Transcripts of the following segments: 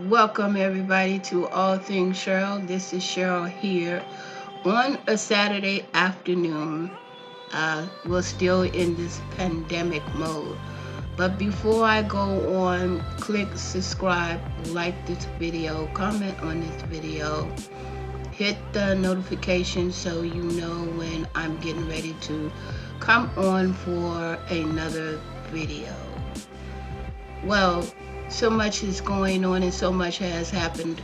Welcome everybody to All Things Cheryl. This is Cheryl here on a Saturday afternoon. We're still in this pandemic mode. But before I go on, click subscribe, like this video, comment on this video, hit the notification so you know when I'm getting ready to come on for another video. Well, so much is going on and so much has happened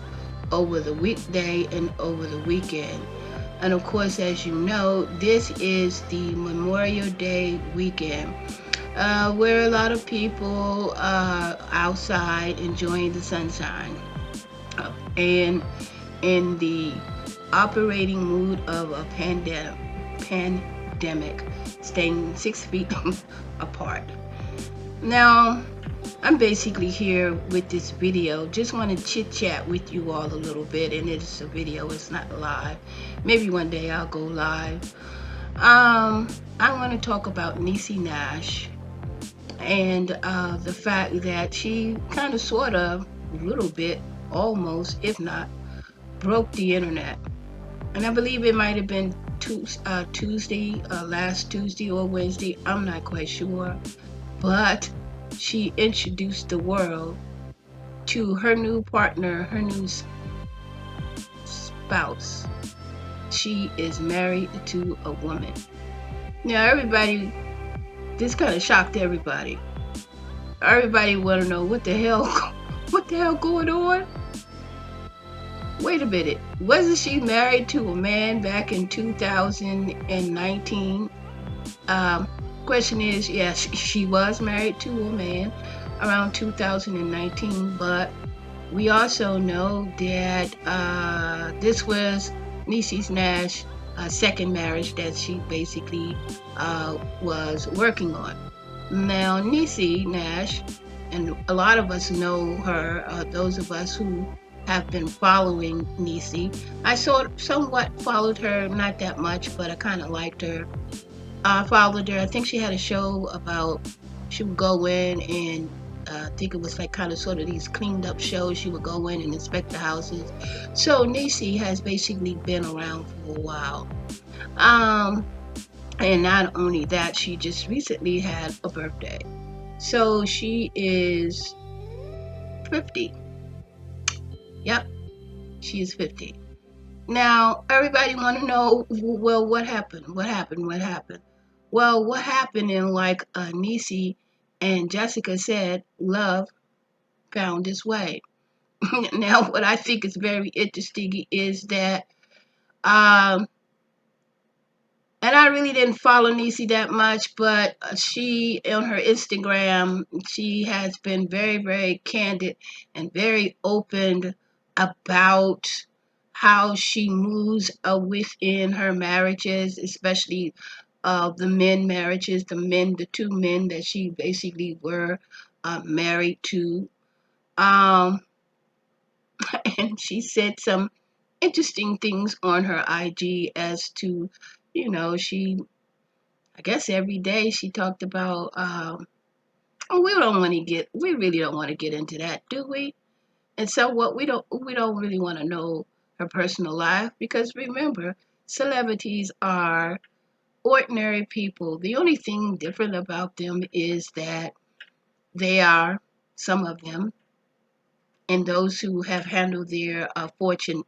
over the weekday and over the weekend. And of course, as you know, this is the Memorial Day weekend, where a lot of people are outside enjoying the sunshine and in the operating mood of a pandemic, staying 6 feet apart. Now, I'm basically here with this video. Just want to chit chat with you all a little bit, and it's a video, it's not live. Maybe one day I'll go live. I want to talk about Niecy Nash and the fact that she kind of, sort of, a little bit, almost, if not, broke the internet. And I believe it might have been Tuesday, last Tuesday or Wednesday. I'm not quite sure. But she introduced the world to her new partner, her new spouse. She is married to a woman. Now, everybody, this kind of shocked everybody. Everybody want to know what the hell, what the hell going on? Wait a minute, wasn't she married to a man back in 2019? Question is, yes, she was married to a man around 2019, but we also know that this was Niecy Nash' second marriage that she basically was working on. Now, Niecy Nash, and a lot of us know her, those of us who have been following Niecy. I somewhat followed her, not that much, but I kind of liked her. I followed her. I think she had a show about, she would go in and I think it was like kind of sort of these cleaned up shows. She would go in and inspect the houses. So Niecy has basically been around for a while. Um, and not only that, she just recently had a birthday. So she is 50. Yep, she is 50. Now, everybody want to know, well, what happened? What happened? What happened? Well, what happened, and like Niecy and Jessica said, love found its way. Now, what I think is very interesting is that, um, and I really didn't follow Niecy that much, but she, on her Instagram, she has been very, very candid and very open about how she moves within her marriages, especially the men marriages, the two men that she basically were married to. Um, and she said some interesting things on her IG as to, I guess every day she talked about, oh, we really don't want to get into that, do we? And so what we don't really want to know her personal life, because remember, celebrities are ordinary people. The only thing different about them is that they are, some of them, and those who have handled their fortunes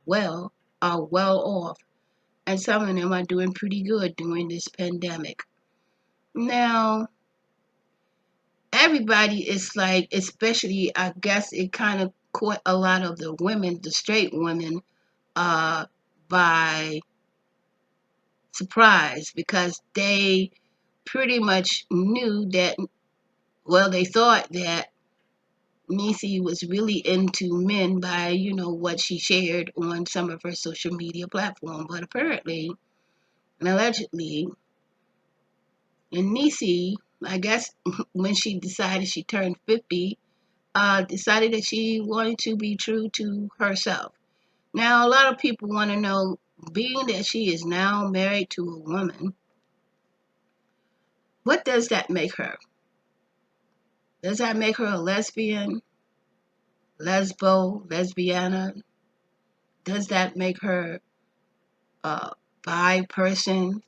well, are well off. And some of them are doing pretty good during this pandemic. Now, everybody is like, especially, I guess it kind of caught a lot of the women, the straight women, uh, by surprise, because they pretty much knew that, well, they thought that Niecy was really into men by, what she shared on some of her social media platform. But apparently and allegedly, and Niecy, I guess, when she decided she turned 50, decided that she wanted to be true to herself. Now, a lot of people want to know, being that she is now married to a woman, what does that make her? Does that make her a lesbian? lesbiana? Does that make her a bi person?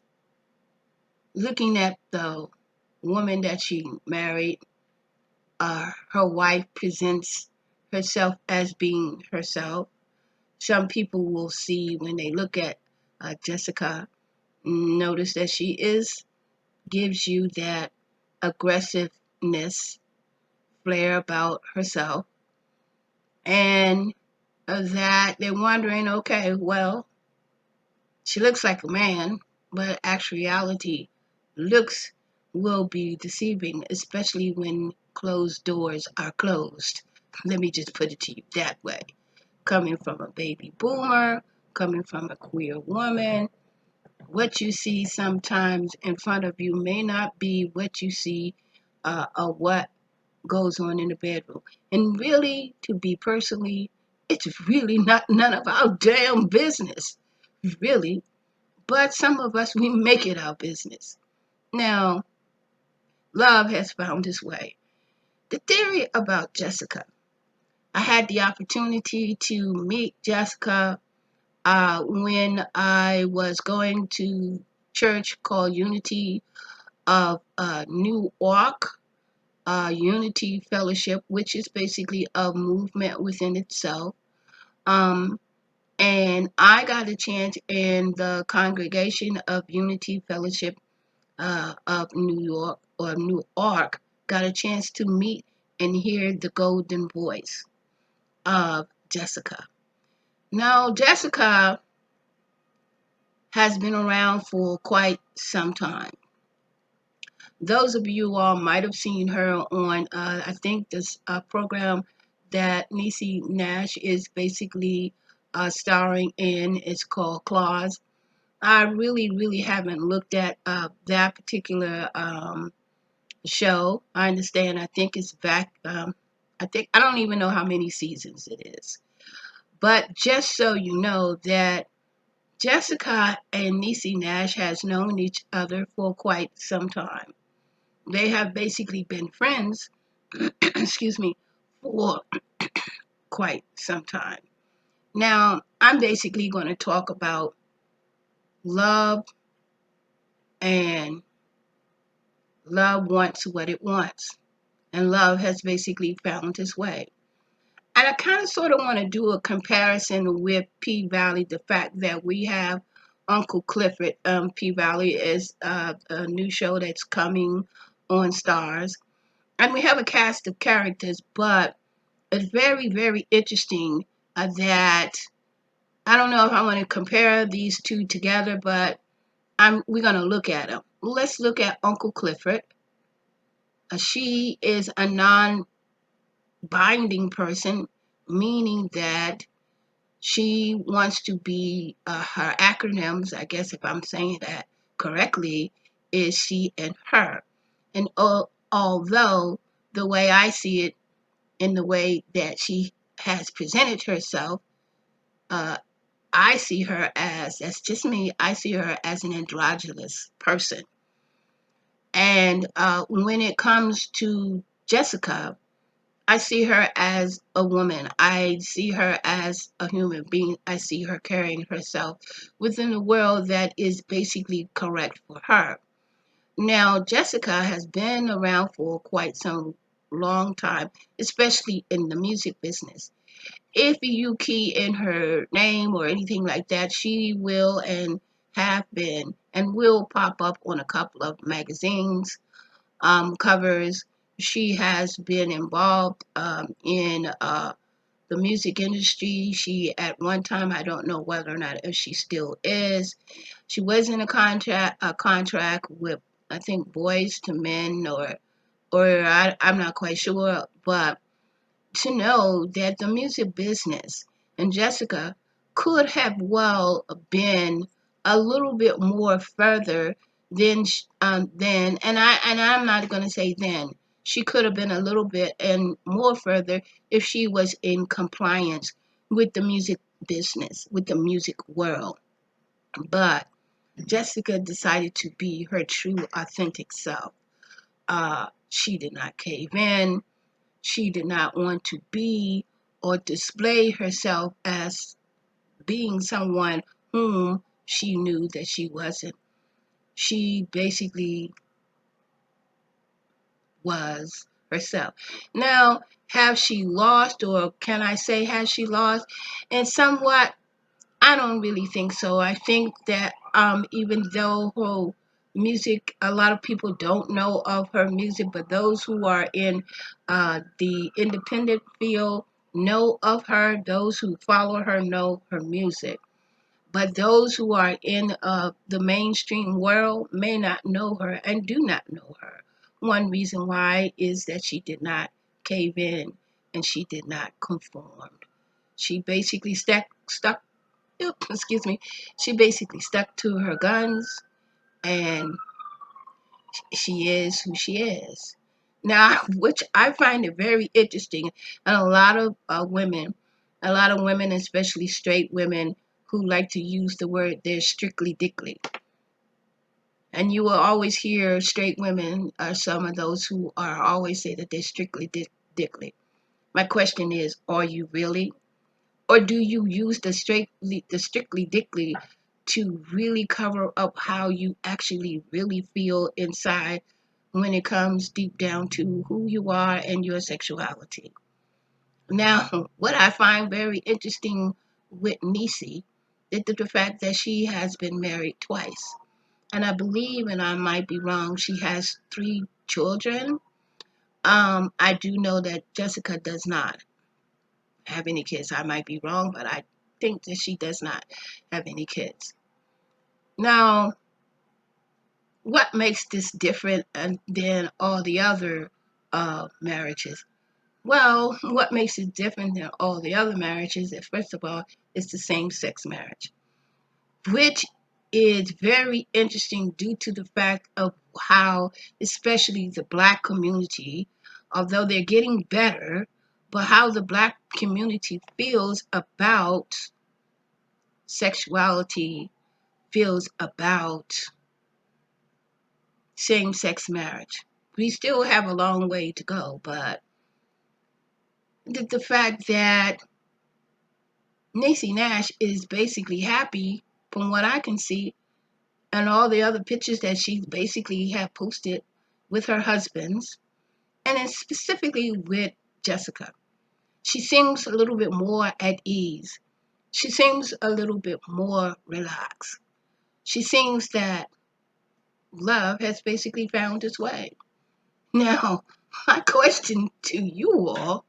Looking at the woman that she married, her wife presents herself as being herself. Some people will see when they look at Jessica, notice that she gives you that aggressiveness flair about herself, and that they're wondering, okay, well, she looks like a man, but actuality looks will be deceiving, especially when closed doors are closed. Let me just put it to you that way. Coming from a baby boomer, coming from a queer woman, what you see sometimes in front of you may not be what you see or what goes on in the bedroom. And really, to be personally, it's really not none of our damn business, really. But some of us, we make it our business. Now, love has found its way. The theory about Jessica. I had the opportunity to meet Jessica when I was going to church called Unity of New Ark, Unity Fellowship, which is basically a movement within itself. Um, and I got a chance in the congregation of Unity Fellowship of New York or New Ark, got a chance to meet and hear the golden voice of Jessica. Now, Jessica has been around for quite some time. Those of you all might have seen her on, I think, this program that Niecy Nash is basically starring in. It's called Claws. I really haven't looked at that particular show. I understand. I think it's back. I don't even know how many seasons it is. But just so you know that Jessica and Niecy Nash has known each other for quite some time. They have basically been friends, excuse me, for quite some time. Now, I'm basically going to talk about love, and love wants what it wants. And love has basically found its way. And I kind of sort of want to do a comparison with P Valley, the fact that we have Uncle Clifford. P Valley is a new show that's coming on Stars. And we have a cast of characters, but it's very interesting that I don't know if I want to compare these two together, but we're going to look at them. Let's look at Uncle Clifford. She is a non-binding person, meaning that she wants to be, her acronyms, I guess if I'm saying that correctly, is she and her. And although the way I see it, in the way that she has presented herself, uh, I see her as, that's just me, I see her as an androgynous person. And when it comes to Jessica, I see her as a woman. I see her as a human being. I see her carrying herself within a world that is basically correct for her. Now, Jessica has been around for quite some long time, especially in the music business. If you key in her name or anything like that, she will and have been and will pop up on a couple of magazines covers. She has been involved in the music industry. She, at one time, I don't know whether or not if she still is, she was in a contract with, I think, Boys to Men, or I'm not quite sure, but to know that the music business and Jessica could have well been a little bit more further than and I'm not going to say then. She could have been a little bit and more further if she was in compliance with the music business, with the music world. But Jessica decided to be her true, authentic self. She did not cave in. She did not want to be or display herself as being someone whom she knew that she wasn't. She basically was herself. Now, have she lost, or can I say has she lost? And somewhat, I don't really think so. I think that even though her music, a lot of people don't know of her music, but those who are in the independent field know of her. Those who follow her know her music. But those who are in the mainstream world may not know her and do not know her. One reason why is that she did not cave in and she did not conform. She basically stuck excuse me, she basically stuck to her guns, and she is who she is. Now, which I find it very interesting, and a lot of women, especially straight women, who like to use the word they're strictly dickly. And you will always hear straight women are some of those who are always say that they're strictly dickly. My question is, are you really? Or do you use the strictly dickly to really cover up how you actually really feel inside when it comes deep down to who you are and your sexuality? Now, what I find very interesting with Niecy is the fact that she has been married twice. And I believe, and I might be wrong, she has 3 children. I do know that Jessica does not have any kids. I might be wrong, but I think that she does not have any kids. Now, what makes this different than all the other marriages? Well, what makes it different than all the other marriages is, first of all, it's the same-sex marriage, which is very interesting due to the fact of how, especially the Black community, although they're getting better, but how the Black community feels about sexuality, feels about same-sex marriage. We still have a long way to go, but the fact that Niecy Nash is basically happy, from what I can see, and all the other pictures that she basically had posted with her husbands, and then specifically with Jessica. She seems a little bit more at ease. She seems a little bit more relaxed. She seems that love has basically found its way. Now, my question to you all,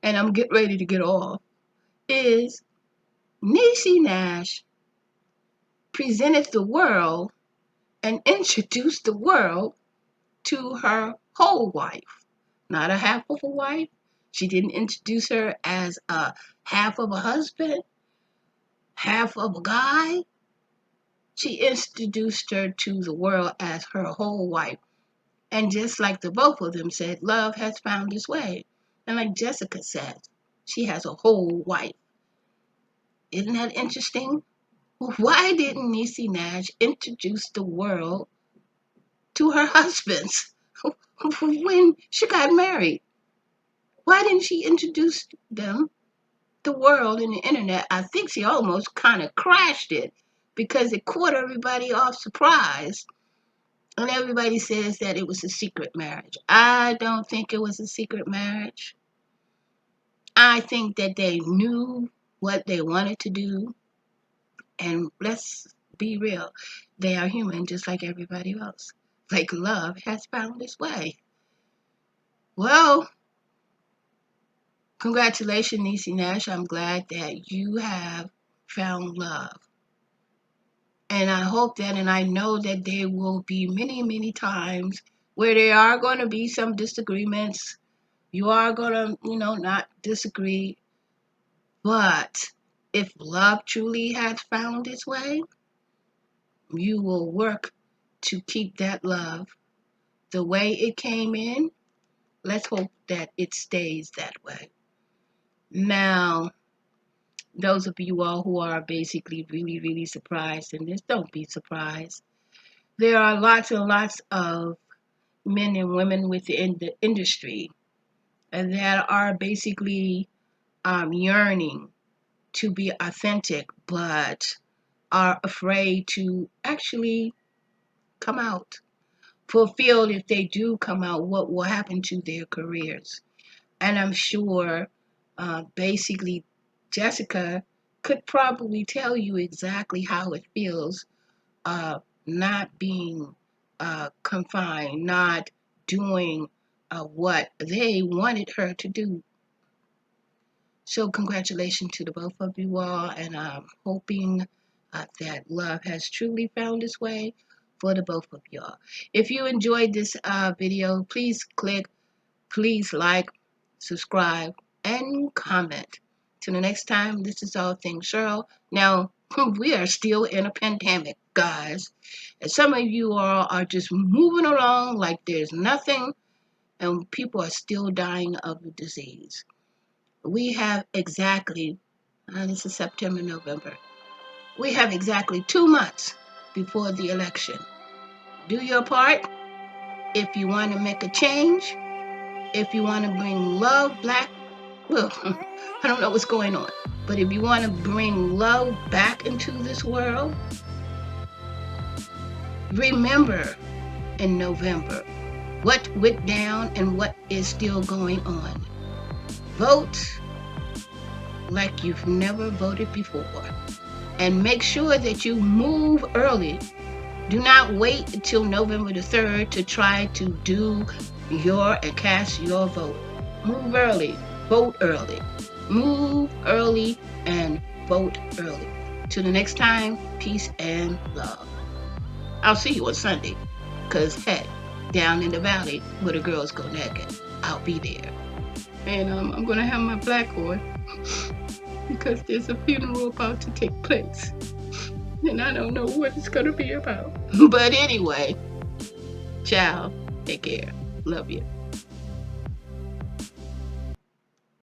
and I'm getting ready to get off, is Niecy Nash presented the world and introduced the world to her whole wife, not a half of a wife. She didn't introduce her as a half of a husband, half of a guy. She introduced her to the world as her whole wife. And just like the both of them said, love has found its way. And like Jessica said, she has a whole wife. Isn't that interesting? Why didn't Niecy Nash introduce the world to her husbands when she got married? Why didn't she introduce them, the world and the internet? I think she almost kind of crashed it because it caught everybody off surprise. And everybody says that it was a secret marriage. I don't think it was a secret marriage. I think that they knew what they wanted to do. And let's be real, they are human just like everybody else. Like love has found its way. Well, congratulations, Niecy Nash. I'm glad that you have found love. And I hope that, and I know that there will be many, many times where there are going to be some disagreements. You are going to, not disagree. But if love truly has found its way, you will work to keep that love the way it came in. Let's hope that it stays that way. Now, those of you all who are basically really, really surprised in this, don't be surprised. There are lots and lots of men and women within the industry that are basically yearning to be authentic, but are afraid to actually come out. Fulfilled, if they do come out, what will happen to their careers? And I'm sure, basically, Jessica could probably tell you exactly how it feels, not being confined, not doing what they wanted her to do. So, congratulations to the both of you all, and I'm hoping that love has truly found its way for the both of y'all. If you enjoyed this video, please like, subscribe, and comment. Till the next time, this is All Things Cheryl. Now, we are still in a pandemic, guys. And some of you all are just moving along like there's nothing, and people are still dying of the disease. We have exactly, this is September, November. We have exactly 2 months before the election. Do your part if you want to make a change, if you want to bring love back. Well, I don't know what's going on, but if you want to bring love back into this world, remember in November what went down and what is still going on. Vote like you've never voted before. And make sure that you move early. Do not wait until November the 3rd to try to do and cast your vote. Move early, vote early. Move early and vote early. Till the next time, peace and love. I'll see you on Sunday, because hey, down in the valley where the girls go naked, I'll be there. And I'm going to have my black on because there's a funeral about to take place. And I don't know what it's going to be about. But anyway, ciao. Take care. Love you.